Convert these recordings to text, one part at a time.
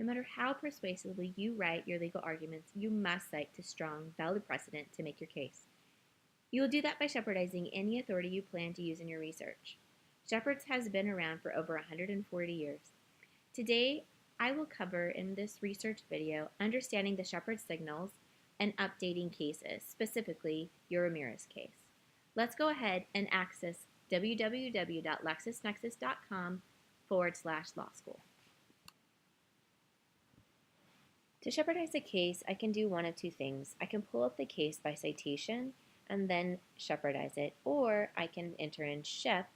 No matter how persuasively you write your legal arguments, you must cite to strong, valid precedent to make your case. You will do that by Shepardizing any authority you plan to use in your research. Shepard's has been around for over 140 years. Today, I will cover in this research video understanding the Shepard signals and updating cases, specifically your Ramirez case. Let's go ahead and access www.lexisnexis.com/law school. To Shepardize a case, I can do one of two things. I can pull up the case by citation and then Shepardize it, or I can enter in Shep,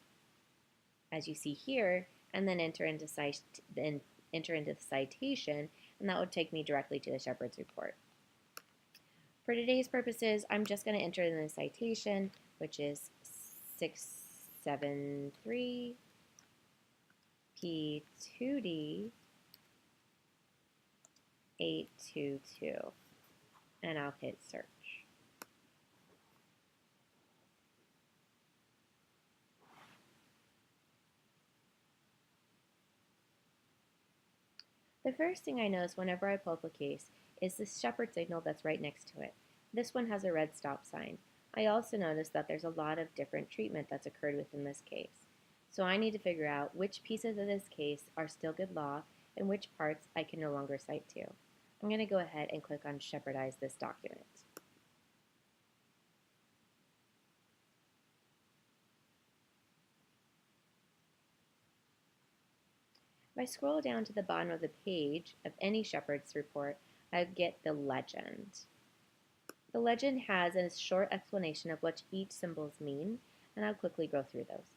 as you see here, and then enter into the citation, and that would take me directly to the Shepard's report. For today's purposes, I'm just going to enter in the citation, which is 673 P2D 822, and I'll hit search. The first thing I notice whenever I pull up a case is the Shepard signal that's right next to it. This one has a red stop sign. I also notice that there's a lot of different treatment that's occurred within this case. So I need to figure out which pieces of this case are still good law and which parts I can no longer cite to. I'm going to go ahead and click on Shepardize this document. If I scroll down to the bottom of the page of any Shepard's report, I get the legend. The legend has a short explanation of what each symbols mean, and I'll quickly go through those.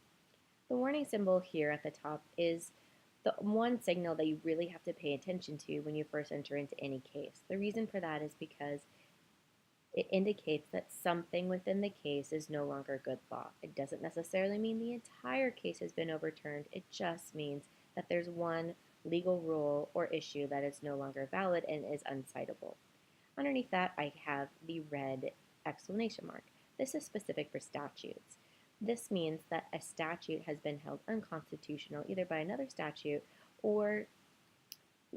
The warning symbol here at the top is the one signal that you really have to pay attention to when you first enter into any case. The reason for that is because it indicates that something within the case is no longer good law. It doesn't necessarily mean the entire case has been overturned. It just means that there's one legal rule or issue that is no longer valid and is uncitable. Underneath that, I have the red exclamation mark. This is specific for statutes. This means that a statute has been held unconstitutional either by another statute or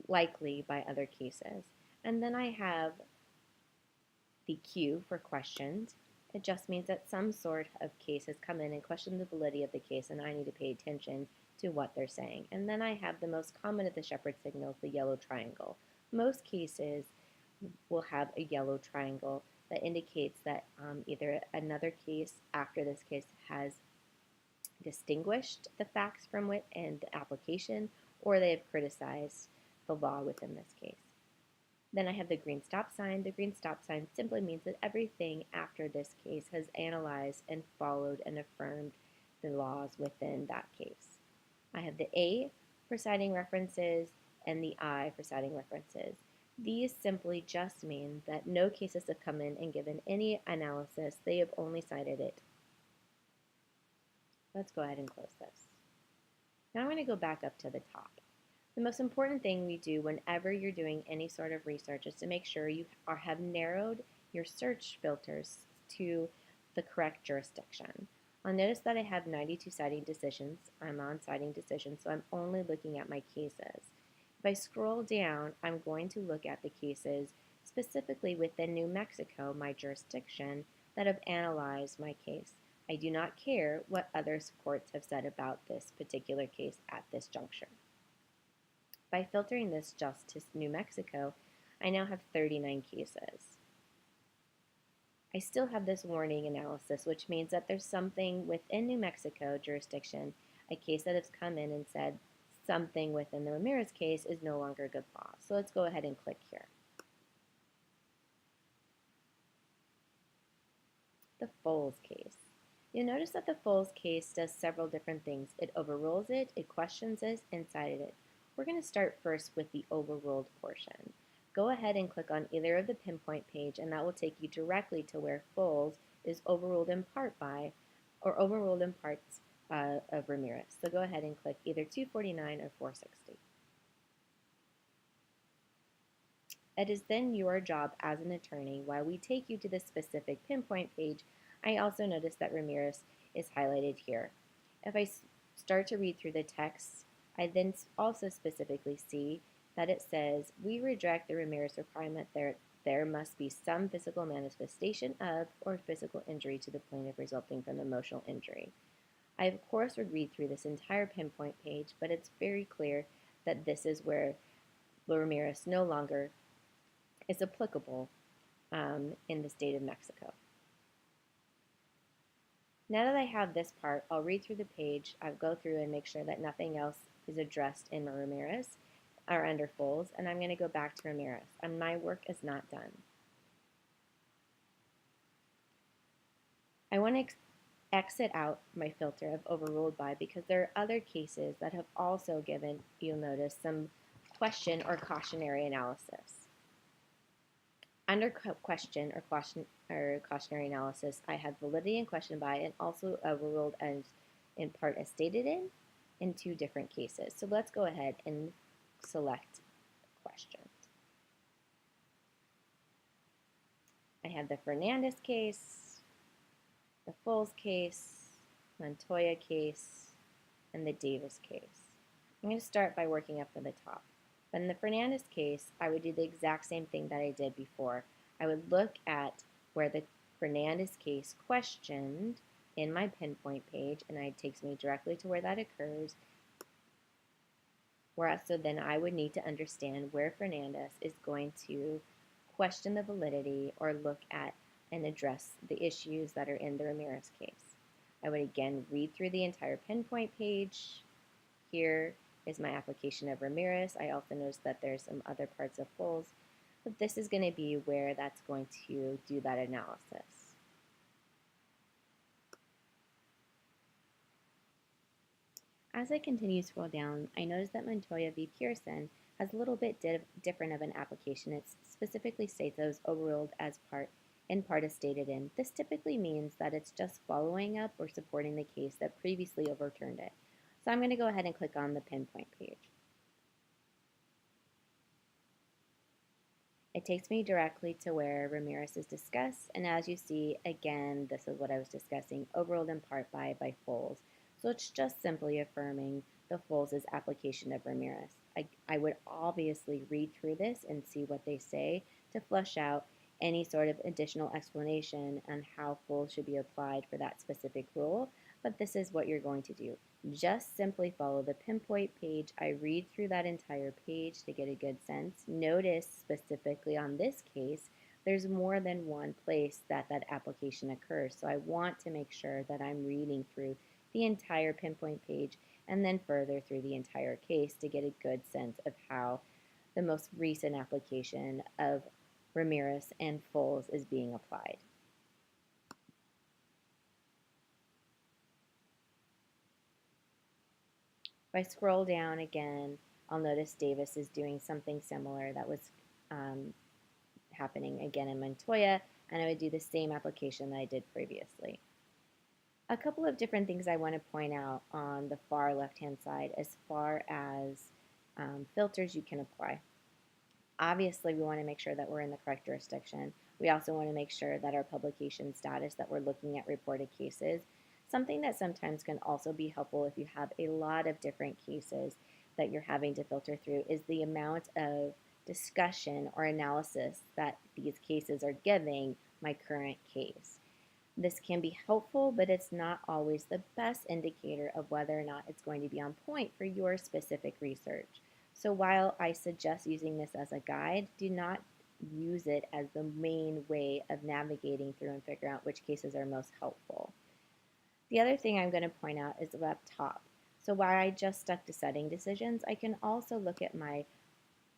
likely by other cases. And then I have the Q for questioned. It just means that some sort of case has come in and questioned the validity of the case, and I need to pay attention to what they're saying. And then I have the most common of the Shepard signals, the yellow triangle. Most cases will have a yellow triangle that indicates that either another case after this case has distinguished the facts from it and the application, or they have criticized the law within this case. Then I have the green stop sign. The green stop sign simply means that everything after this case has analyzed and followed and affirmed the laws within that case. I have the A for citing references and the I for citing references. These simply just mean that no cases have come in and given any analysis. They have only cited it. Let's go ahead and close this. Now I'm going to go back up to the top. The most important thing we do whenever you're doing any sort of research is to make sure you have narrowed your search filters to the correct jurisdiction. I'll notice that I have 92 citing decisions. I'm on citing decisions, so I'm only looking at my cases. If I scroll down, I'm going to look at the cases specifically within New Mexico, my jurisdiction, that have analyzed my case. I do not care what other courts have said about this particular case at this juncture. By filtering this just to New Mexico, I now have 39 cases. I still have this warning analysis, which means that there's something within New Mexico jurisdiction, a case that has come in and said something within the Ramirez case is no longer good law. So let's go ahead and click here. The Foles case. You'll notice that the Foles case does several different things. It overrules it, it questions it, and cited it. We're going to start first with the overruled portion. Go ahead and click on either of the pinpoint page, and that will take you directly to where Foles is overruled in part by, or overruled in parts of Ramirez. So go ahead and click either 249 or 460. It is then your job as an attorney, while we take you to the specific pinpoint page, I also notice that Ramirez is highlighted here. If I start to read through the text, I then also specifically see that it says, we reject the Ramirez requirement there must be some physical manifestation of or physical injury to the plaintiff resulting from emotional injury. I, of course, would read through this entire pinpoint page, but it's very clear that this is where Ramirez no longer is applicable in the state of Mexico. Now that I have this part, I'll read through the page. I'll go through and make sure that nothing else is addressed in Ramirez or under Foles, and I'm going to go back to Ramirez. And my work is not done. I want to exit out my filter of overruled by because there are other cases that have also given, you'll notice, some question or cautionary analysis. Under question or cautionary analysis, I have validity and question by and also overruled as in part as stated in two different cases. So let's go ahead and select questions. I have the Fernandez case, the Foles case, Montoya case, and the Davis case. I'm going to start by working up from the top. But in the Fernandez case, I would do the exact same thing that I did before. I would look at where the Fernandez case questioned in my pinpoint page, and it takes me directly to where that occurs. So then I would need to understand where Fernandez is going to question the validity or look at and address the issues that are in the Ramirez case. I would again read through the entire pinpoint page. Here is my application of Ramirez. I also noticed that there's some other parts of Foles, but this is going to be where that's going to do that analysis. As I continue to scroll down, I notice that Montoya v. Pearson has a little bit different of an application. It specifically states that it was overruled in part as stated in. This typically means that it's just following up or supporting the case that previously overturned it. So I'm going to go ahead and click on the pinpoint page. It takes me directly to where Ramirez is discussed, and as you see, again, this is what I was discussing, overruled in part by Foles. So it's just simply affirming the Foles' application of Ramirez. I would obviously read through this and see what they say to flesh out any sort of additional explanation on how Foles should be applied for that specific rule, but this is what you're going to do. Just simply follow the pinpoint page. I read through that entire page to get a good sense. Notice specifically on this case, there's more than one place that application occurs. So I want to make sure that I'm reading through the entire pinpoint page and then further through the entire case to get a good sense of how the most recent application of Ramirez and Foles is being applied. If I scroll down again, I'll notice Davis is doing something similar that was happening again in Montoya, and I would do the same application that I did previously. A couple of different things I want to point out on the far left-hand side as far as filters you can apply. Obviously, we want to make sure that we're in the correct jurisdiction. We also want to make sure that our publication status, that we're looking at reported cases. Something that sometimes can also be helpful if you have a lot of different cases that you're having to filter through is the amount of discussion or analysis that these cases are giving my current case. This can be helpful, but it's not always the best indicator of whether or not it's going to be on point for your specific research. So while I suggest using this as a guide, do not use it as the main way of navigating through and figure out which cases are most helpful. The other thing I'm going to point out is up top. So while I just stuck to setting decisions, I can also look at my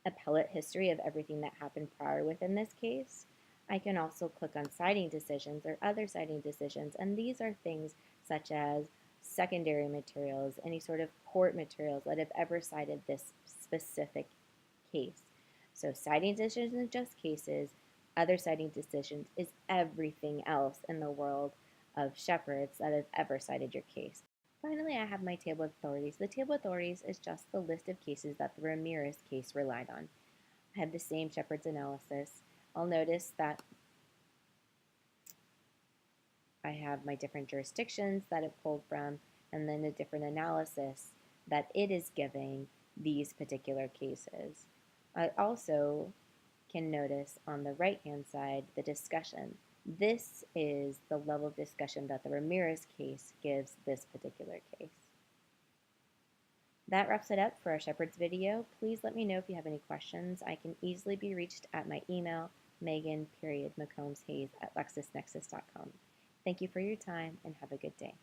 appellate history of everything that happened prior within this case. I can also click on citing decisions or other citing decisions, and these are things such as secondary materials, any sort of court materials that have ever cited this specific case. So citing decisions is just cases. Other citing decisions is everything else in the world of Shepards that have ever cited your case. Finally, I have my table of authorities. The table of authorities is just the list of cases that the Ramirez case relied on. I have the same Shepard's analysis. I'll notice that I have my different jurisdictions that it pulled from, and then a different analysis that it is giving these particular cases. I also can notice on the right-hand side the discussion. This is the level of discussion that the Ramirez case gives this particular case. That wraps it up for our Shepard's video. Please let me know if you have any questions. I can easily be reached at my email, Megan.McCombsHayes@LexisNexis.com. Thank you for your time and have a good day.